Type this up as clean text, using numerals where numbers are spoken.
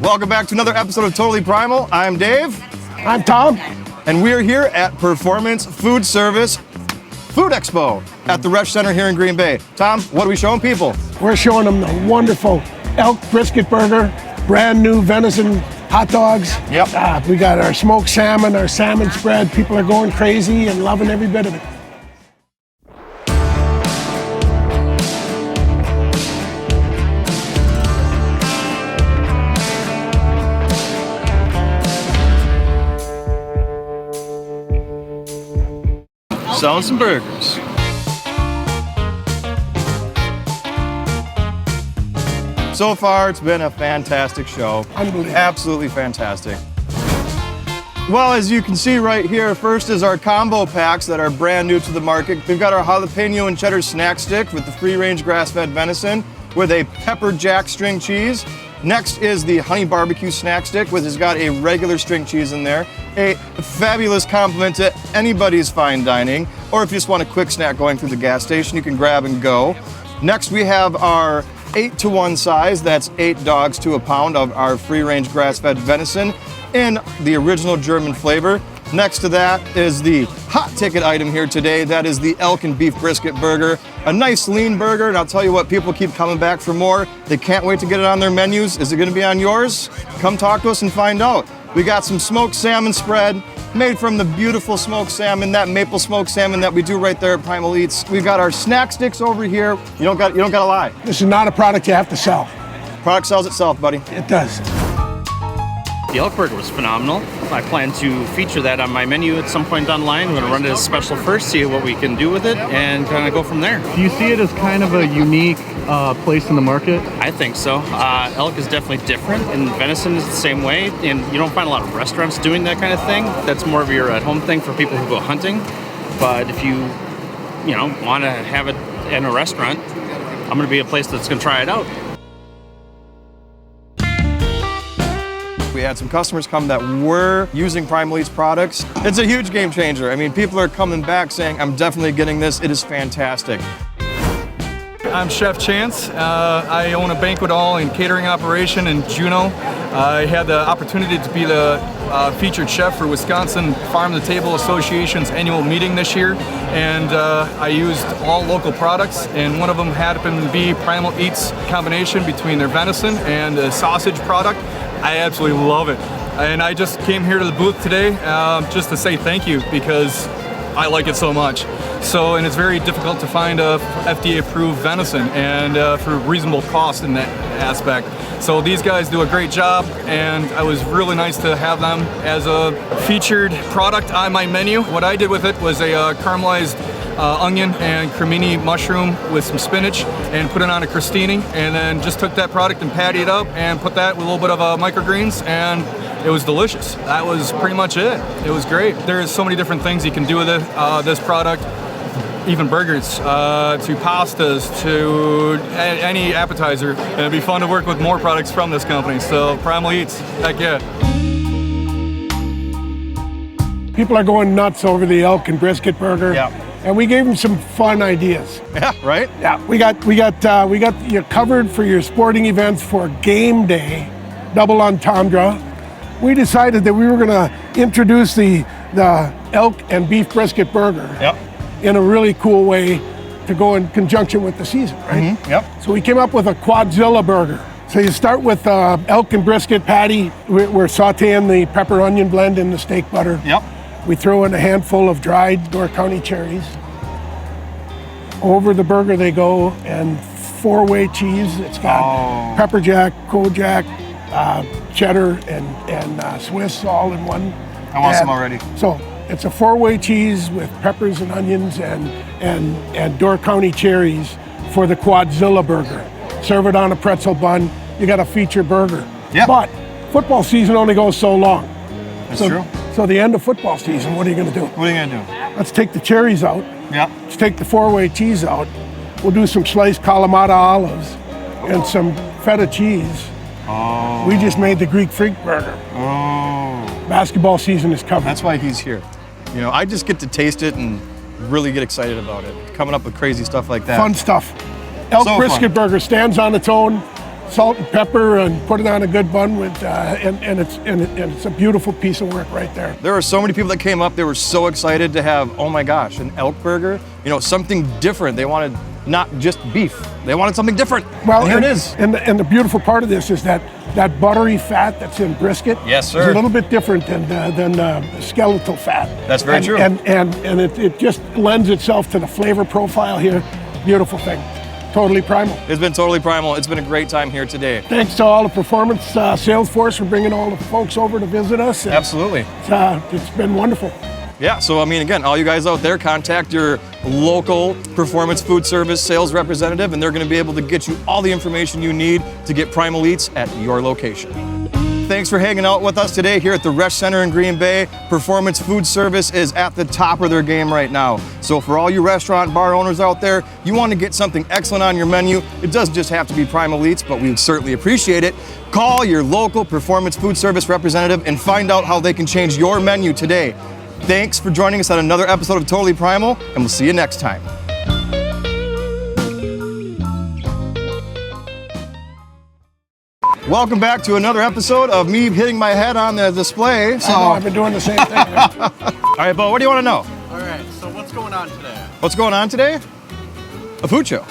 Welcome back to another episode of Totally Primal. I'm Dave. I'm Tom. And we're here at Performance Food Service Food Expo at the Resch Center here in Green Bay. Tom, what are we showing people? We're showing them the wonderful Elk Brisket Burger, brand new venison hot dogs. Yep. We got our smoked salmon, our salmon spread. People are going crazy and loving every bit of it. Selling some burgers. So far, it's been a fantastic show. Unbelievable. Absolutely fantastic. Well, as you can see right here, first is our combo packs that are brand new to the market. We've got our jalapeno and cheddar snack stick with the free-range grass-fed venison with a pepper jack string cheese. Next is the honey barbecue snack stick, which has got a regular string cheese in there. A fabulous complement to anybody's fine dining, or if you just want a quick snack going through the gas station, you can grab and go. Next, we have our 8-to-1 size, that's 8 dogs to a pound of our free-range grass-fed venison in the original German flavor. Next to that is the hot ticket item here today. That is the Elk and Brisket Burger. A nice lean burger, and I'll tell you what, people keep coming back for more. They can't wait to get it on their menus. Is it gonna be on yours? Come talk to us and find out. We got some smoked salmon spread made from the beautiful smoked salmon, that maple smoked salmon that we do right there at Primal Eats. We've got our snack sticks over here. You don't gotta lie. This is not a product you have to sell. Product sells itself, buddy. It does. The elk burger was phenomenal. I plan to feature that on my menu at some point down the line. We're going to run it as special first, see what we can do with it, and kind of go from there. Do you see it as kind of a unique place in the market? I think so. Elk is definitely different, and venison is the same way. And you don't find a lot of restaurants doing that kind of thing. That's more of your at-home thing for people who go hunting. But if you want to have it in a restaurant, I'm going to be a place that's going to try it out. We had some customers come that were using Primal Eats products. It's a huge game changer. I mean, people are coming back saying, I'm definitely getting this. It is fantastic. I'm Chef Chance. I own a banquet hall and catering operation in Juneau. I had the opportunity to be the featured chef for Wisconsin Farm to Table Association's annual meeting this year, and I used all local products, and one of them happened to be Primal Eats combination between their venison and the sausage product. I absolutely love it, and I just came here to the booth today just to say thank you because I like it so much. And it's very difficult to find a FDA-approved venison and for reasonable cost in that aspect. So these guys do a great job, and it was really nice to have them as a featured product on my menu. What I did with it was a caramelized onion and cremini mushroom with some spinach and put it on a crostini, and then just took that product and patted it up and put that with a little bit of microgreens, and it was delicious. That was pretty much it. It was great. There's so many different things you can do with it, this product, even burgers, to pastas, to any appetizer. And it'd be fun to work with more products from this company. So Primal Eats, heck yeah. People are going nuts over the Elk and Brisket Burger. Yeah. And we gave them some fun ideas. Yeah, right? Yeah, we got you covered for your sporting events for game day, double entendre. We decided that we were going to introduce the Elk and Brisket Burger. Yep. In a really cool way to go in conjunction with the season, right? Mm-hmm. Yep. So we came up with a Quadzilla burger. So you start with elk and brisket patty. We're sauteing the pepper onion blend in the steak butter. Yep. We throw in a handful of dried Door County cherries. Over the burger they go, and 4-way cheese. It's got pepper jack, Kojak, cheddar, and Swiss all in one. I want some already. So it's a 4-way cheese with peppers and onions and Door County cherries for the Quadzilla burger. Serve it on a pretzel bun. You got a feature burger. Yeah. But football season only goes so long. That's true. So the end of football season, what are you going to do? What are you going to do? Let's take the cherries out. Yeah. Let's take the 4-way cheese out. We'll do some sliced Kalamata olives and some feta cheese. Oh. We just made the Greek Freak burger. Oh. Basketball season is covered. That's why he's here. I just get to taste it and really get excited about it. Coming up with crazy stuff like that. Fun stuff. Elk So Brisket fun. Burger stands on its own. salt and pepper and put it on a good bun with, and it's a beautiful piece of work right there. There were so many people that came up. They were so excited to have, oh my gosh, an elk burger. You know, something different. They wanted not just beef. They wanted something different. Well, and here it is. And the beautiful part of this is that buttery fat that's in brisket Yes, sir. is a little bit different than skeletal fat. That's very true. And it just lends itself to the flavor profile here. Beautiful thing. Totally Primal. It's been totally Primal. It's been a great time here today. Thanks to all the Performance sales force for bringing all the folks over to visit us. And Absolutely. It's been wonderful. Yeah, so I mean, again, all you guys out there, contact your local Performance Food Service sales representative, and they're going to be able to get you all the information you need to get Primal Eats at your location. Thanks for hanging out with us today here at the Resch Center in Green Bay. Performance Food Service is at the top of their game right now. So for all you restaurant bar owners out there, you want to get something excellent on your menu, it doesn't just have to be Primal Eats, but we would certainly appreciate it. Call your local Performance Food Service representative and find out how they can change your menu today. Thanks for joining us on another episode of Totally Primal, and we'll see you next time. Welcome back to another episode of me hitting my head on the display. So, I know, I've been doing the same thing. all right, Bo, what do you want to know? All right, so what's going on today? What's going on today? A food show.